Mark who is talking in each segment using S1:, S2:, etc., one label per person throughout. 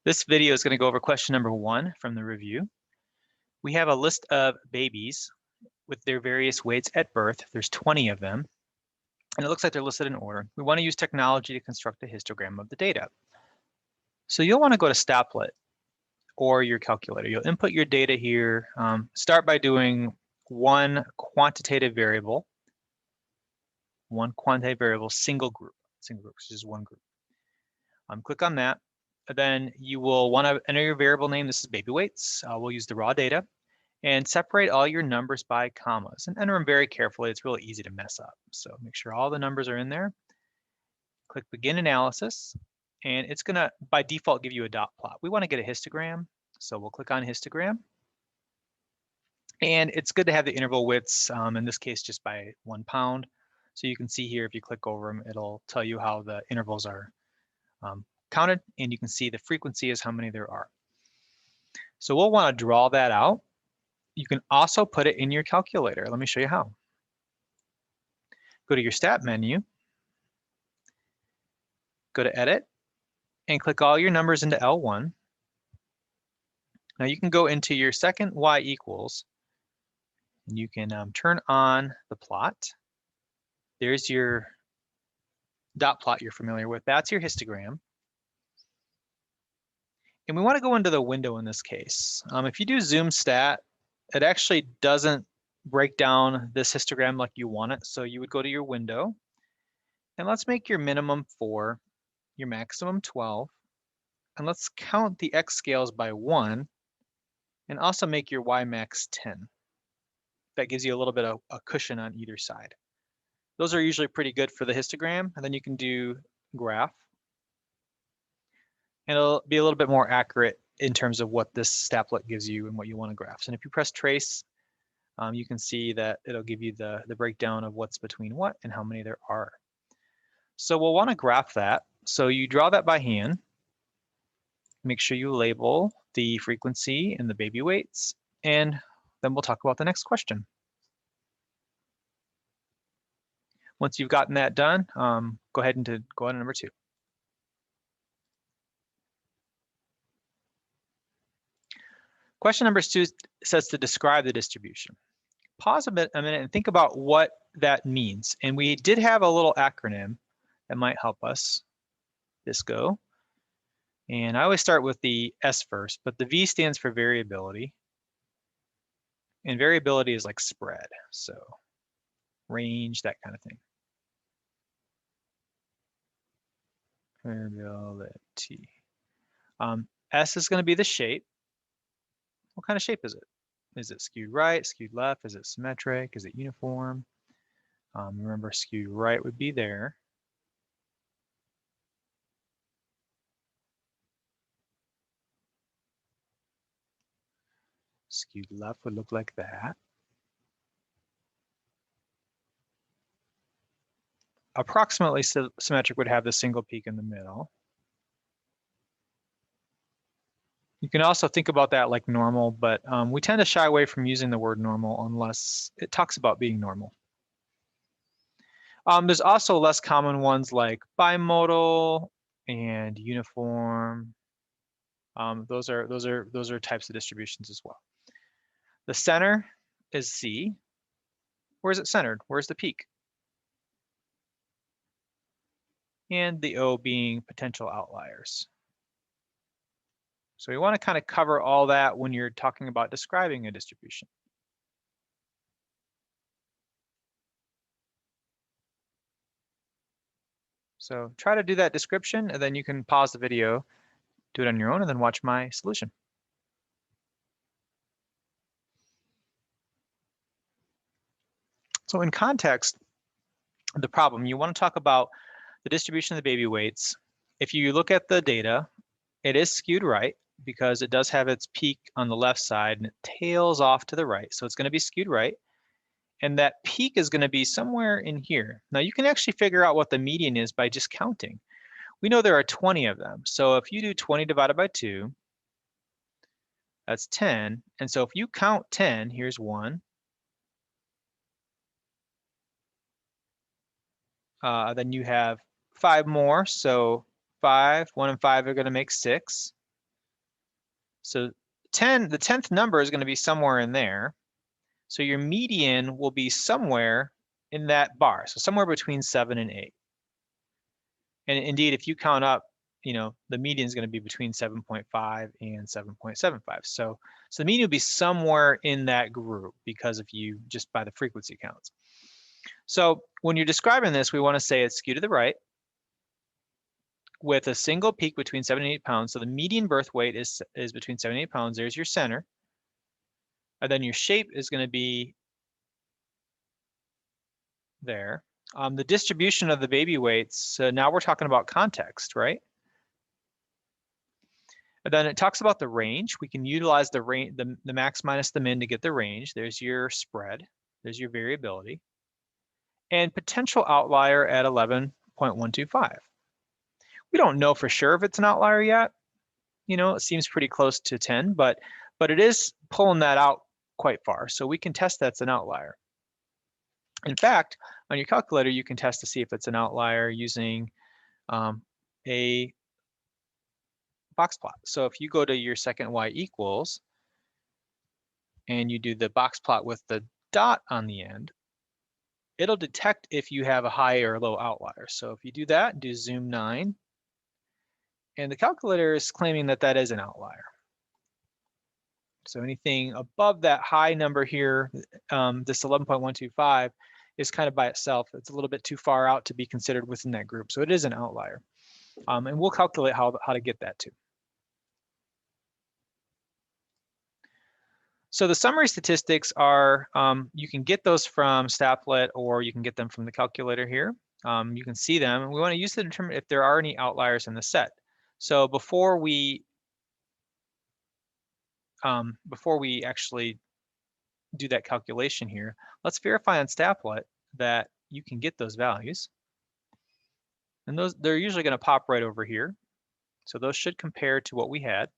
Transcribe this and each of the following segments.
S1: This video is going to go over question number 1 from the review. We have a list of babies with their various weights at birth. There's 20 of them, and it looks like they're listed in order. We want to use technology to construct a histogram of the data. So you'll want to go to Staplet or your calculator. You'll input your data here. Start by doing one quantitative variable, single group, which is one group. Click on that. Then you will want to enter your variable name. This is baby weights. We'll use the raw data and separate all your numbers by commas and enter them very carefully. It's really easy to mess up. So make sure all the numbers are in there. Click begin analysis, and it's going to, by default, give you a dot plot. We want to get a histogram, so we'll click on histogram. And it's good to have the interval widths, in this case, just by 1 pound. So you can see here, if you click over them, it'll tell you how the intervals are counted, and you can see the frequency is how many there are. So we'll want to draw that out. You can also put it in your calculator. Let me show you how. Go to your stat menu, go to edit, and click all your numbers into L1. Now you can go into your second y equals, and you can turn on the plot. There's your dot plot you're familiar with. That's your histogram. And we want to go into the window in this case. If you do zoom stat, it actually doesn't break down this histogram like you want it. So you would go to your window, and let's make your minimum 4, your maximum 12, and let's count the x scales by 1, and also make your y max 10. That gives you a little bit of a cushion on either side. Those are usually pretty good for the histogram, and then you can do graph. And it'll be a little bit more accurate in terms of what this Staplet gives you and what you want to graph. And if you press trace, you can see that it'll give you the breakdown of what's between what and how many there are. So we'll want to graph that. So you draw that by hand. Make sure you label the frequency and the baby weights, and then we'll talk about the next question. Once you've gotten that done, go ahead and go on to number 2. Question number 2 says to describe the distribution. Pause a minute and think about what that means. And we did have a little acronym that might help us. VSCO. And I always start with the S first, but the V stands for variability. And variability is like spread, so range, that kind of thing. Variability. S is going to be the shape. What kind of shape is it? Is it skewed right, skewed left? Is it symmetric? Is it uniform? Remember, skewed right would be there. Skewed left would look like that. Approximately symmetric would have the single peak in the middle. You can also think about that like normal, but we tend to shy away from using the word normal unless it talks about being normal. There's also less common ones like bimodal and uniform. Those are types of distributions as well. The center is C. Where is it centered? Where's the peak? And the O being potential outliers. So we want to kind of cover all that when you're talking about describing a distribution. So try to do that description, and then you can pause the video, do it on your own, and then watch my solution. So in context, the problem, you want to talk about the distribution of the baby weights. If you look at the data, it is skewed right because it does have its peak on the left side and it tails off to the right. So it's going to be skewed right. And that peak is going to be somewhere in here. Now you can actually figure out what the median is by just counting. We know there are 20 of them. So if you do 20 divided by 2, that's 10. And so if you count 10, here's 1. Then you have 5 more. So 5, 1 and 5 are going to make 6. So the 10th number is going to be somewhere in there. So your median will be somewhere in that bar. So somewhere between 7 and 8. And indeed, if you count up, the median is going to be between 7.5 and 7.75. So the median will be somewhere in that group because if you just by the frequency counts. So when you're describing this, we want to say it's skewed to the right with a single peak between 7 and 8 pounds. So the median birth weight is between 7 and 8 pounds. There's your center. And then your shape is going to be there. The distribution of the baby weights, so now we're talking about context, right? And then it talks about the range. We can utilize the range, the max minus the min to get the range. There's your spread. There's your variability. And potential outlier at 11.125. We don't know for sure if it's an outlier yet. It seems pretty close to 10, but it is pulling that out quite far. So we can test that's an outlier. In fact, on your calculator, you can test to see if it's an outlier using a box plot. So if you go to your second y equals and you do the box plot with the dot on the end, it'll detect if you have a high or low outlier. So if you do that, do zoom 9, and the calculator is claiming that that is an outlier. So anything above that high number here, this 11.125, is kind of by itself. It's a little bit too far out to be considered within that group. So it is an outlier. And we'll calculate how to get that too. So the summary statistics are, you can get those from Statlet or you can get them from the calculator here. You can see them, and we want to use to determine if there are any outliers in the set. So before we actually do that calculation here, let's verify on Statlet that you can get those values. And they're usually going to pop right over here. So those should compare to what we had.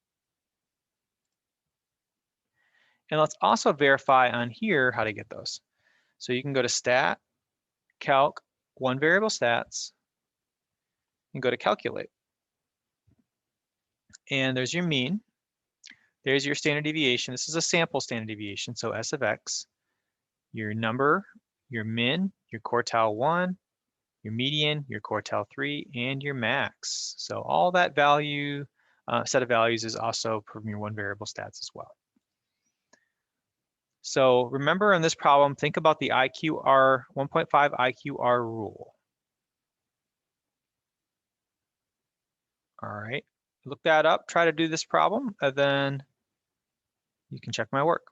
S1: And let's also verify on here how to get those. So you can go to Stat, Calc, one variable stats, and go to Calculate. And there's your mean. There's your standard deviation. This is a sample standard deviation, so S of X. Your number, your min, your quartile 1, your median, your quartile 3, and your max. So all that value, set of values is also from your one variable stats as well. So remember in this problem, think about the IQR 1.5 IQR rule. All right, look that up, try to do this problem, and then you can check my work.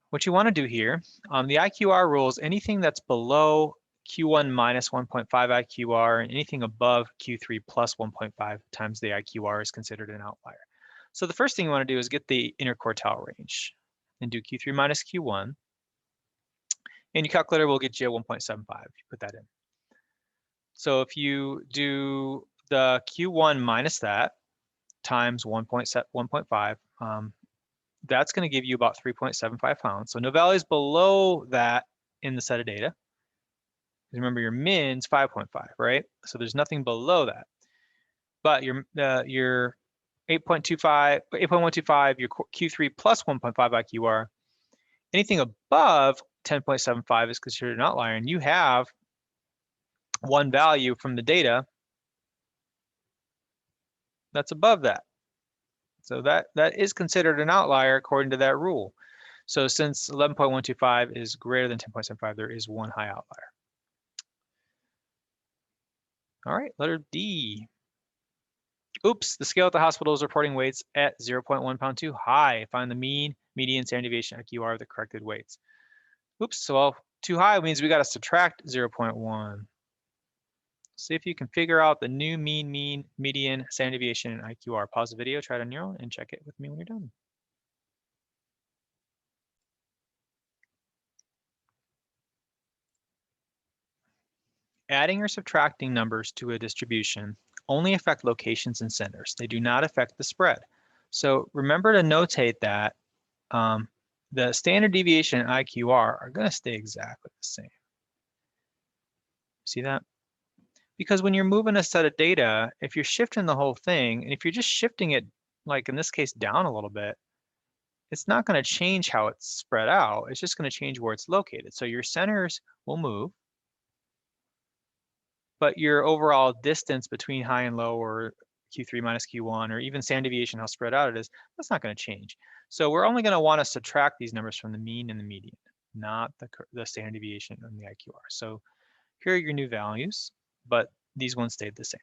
S1: What you want to do here, the IQR rule is anything that's below Q1 minus 1.5 IQR and anything above Q3 plus 1.5 times the IQR is considered an outlier. So the first thing you want to do is get the interquartile range and do Q3 minus Q1. And your calculator will get you a 1.75 if you put that in. So if you do the Q1 minus that times 1.5, that's going to give you about 3.75 pounds. So no values below that in the set of data. Remember your min's 5.5, right? So there's nothing below that. But your 8.125, your Q3 plus 1.5 IQR, anything above 10.75 is considered an outlier, and you have one value from the data that's above that. So that is considered an outlier according to that rule. So since 11.125 is greater than 10.75, there is one high outlier. All right, letter D. Oops, the scale at the hospital is reporting weights at 0.1 pound too high. Find the mean, median, standard deviation, IQR of the corrected weights. Oops, so too high means we got to subtract 0.1. See if you can figure out the new mean, median, standard deviation, and IQR. Pause the video, try it on your own, and check it with me when you're done. Adding or subtracting numbers to a distribution only affect locations and centers. They do not affect the spread. So remember to notate that the standard deviation and IQR are going to stay exactly the same. See that? Because when you're moving a set of data, if you're shifting the whole thing, and if you're just shifting it, like in this case, down a little bit, it's not going to change how it's spread out. It's just going to change where it's located. So your centers will move, but your overall distance between high and low, or Q3 minus Q1, or even standard deviation, how spread out it is, that's not going to change. So we're only going to want to subtract these numbers from the mean and the median, not the standard deviation and the IQR. So here are your new values, but these ones stayed the same.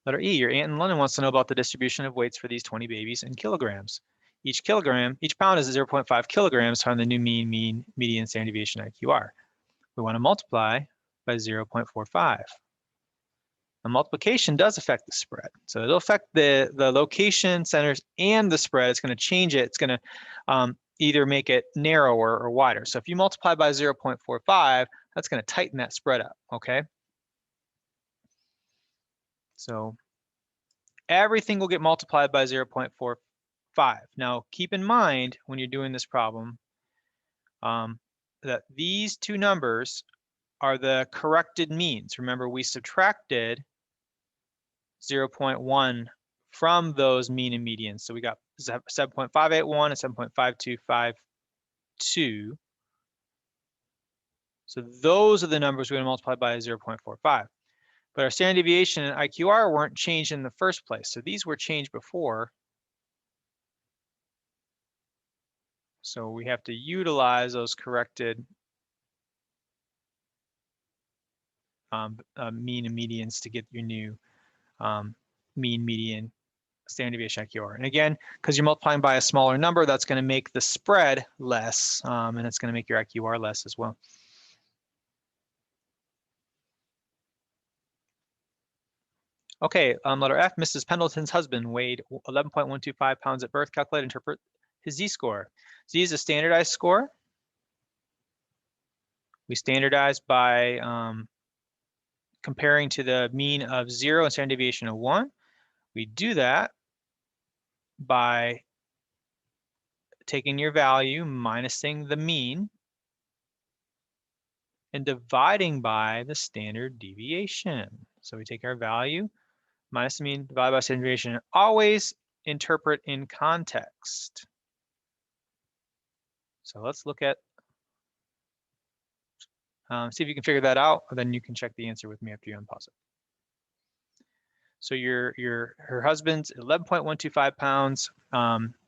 S1: Letter E, your aunt in London wants to know about the distribution of weights for these 20 babies in kilograms. Each pound is 0.5 kilograms from the new mean, median, standard deviation, IQR. We want to multiply by 0.45. The multiplication does affect the spread. So it'll affect the location, centers, and the spread. It's going to change it. It's going to either make it narrower or wider. So if you multiply by 0.45, that's going to tighten that spread up, okay? So everything will get multiplied by 0.45. Now, keep in mind when you're doing this problem that these two numbers are the corrected means. Remember, we subtracted 0.1 from those mean and medians. So we got 7.581 and 7.5252. So those are the numbers we're going to multiply by 0.45. But our standard deviation and IQR weren't changed in the first place. So these were changed before. So we have to utilize those corrected mean and medians to get your new mean, median, standard deviation, IQR. And again, because you're multiplying by a smaller number, that's going to make the spread less, and it's going to make your IQR less as well. Okay, letter F, Mrs. Pendleton's husband weighed 11.125 pounds at birth. Calculate and interpret his Z-score. Z is a standardized score. We standardize by comparing to the mean of 0 and standard deviation of 1. We do that by taking your value, minusing the mean, and dividing by the standard deviation. So we take our value, minus the mean, divided by standard deviation. Always interpret in context. So let's look at, see if you can figure that out, or then you can check the answer with me after you unpause it. So her husband's 11.125 pounds.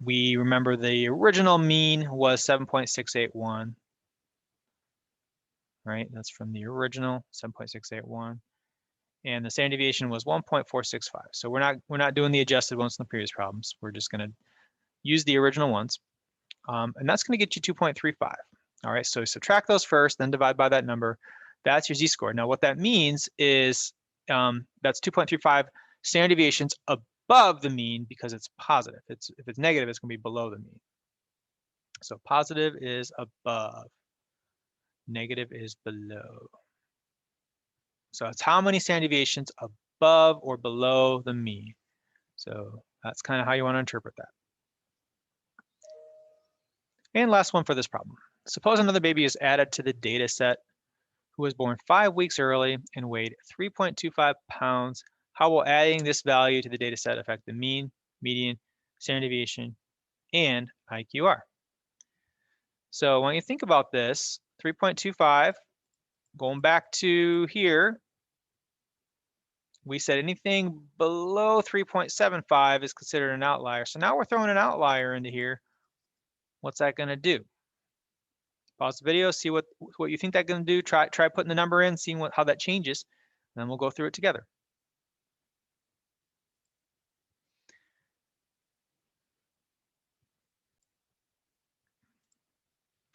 S1: We remember the original mean was 7.681. Right, that's from the original 7.681, and the standard deviation was 1.465. So we're not doing the adjusted ones in the previous problems. We're just going to use the original ones, and that's going to get you 2.35. All right, so subtract those first, then divide by that number. That's your Z-score. Now what that means is that's 2.35 standard deviations above the mean because it's positive. If it's negative, it's going to be below the mean. So positive is above. Negative is below. So it's how many standard deviations above or below the mean. So that's kind of how you want to interpret that. And last one for this problem. Suppose another baby is added to the data set who was born 5 weeks early and weighed 3.25 pounds. How will adding this value to the data set affect the mean, median, standard deviation, and IQR? So when you think about this, 3.25, going back to here, we said anything below 3.75 is considered an outlier. So now we're throwing an outlier into here. What's that going to do? Pause the video, see what you think that's going to do. Try putting the number in, seeing how that changes. And then we'll go through it together.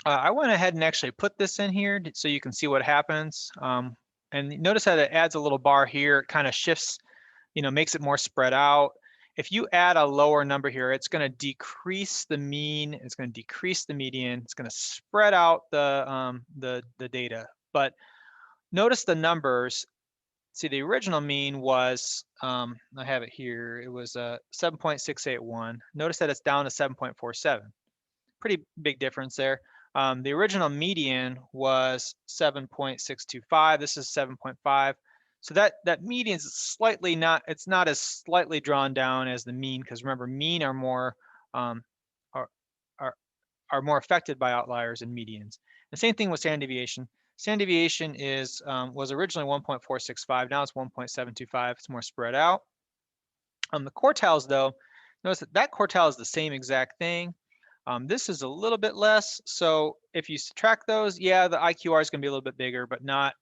S1: I went ahead and actually put this in here so you can see what happens. And notice that it adds a little bar here. It kind of shifts, makes it more spread out. If you add a lower number here, it's going to decrease the mean. It's going to decrease the median. It's going to spread out the data. But notice the numbers. See, the original mean was, I have it here. It was 7.681. Notice that it's down to 7.47. Pretty big difference there. The original median was 7.625. This is 7.5. So that median is slightly not, it's not as slightly drawn down as the mean, because remember, mean are more are, are more affected by outliers and medians. The same thing with standard deviation. Standard deviation is was originally 1.465. Now it's 1.725. It's more spread out. The quartiles, though, notice that quartile is the same exact thing. This is a little bit less. So if you subtract those, yeah, the IQR is going to be a little bit bigger, but not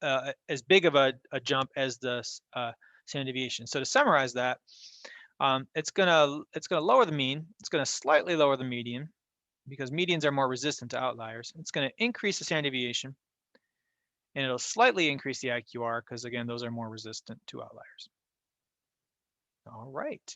S1: as big of a jump as the standard deviation. So to summarize that, it's gonna lower the mean. It's gonna slightly lower the median, because medians are more resistant to outliers. It's going to increase the standard deviation, and it'll slightly increase the IQR, because again, those are more resistant to outliers. All right.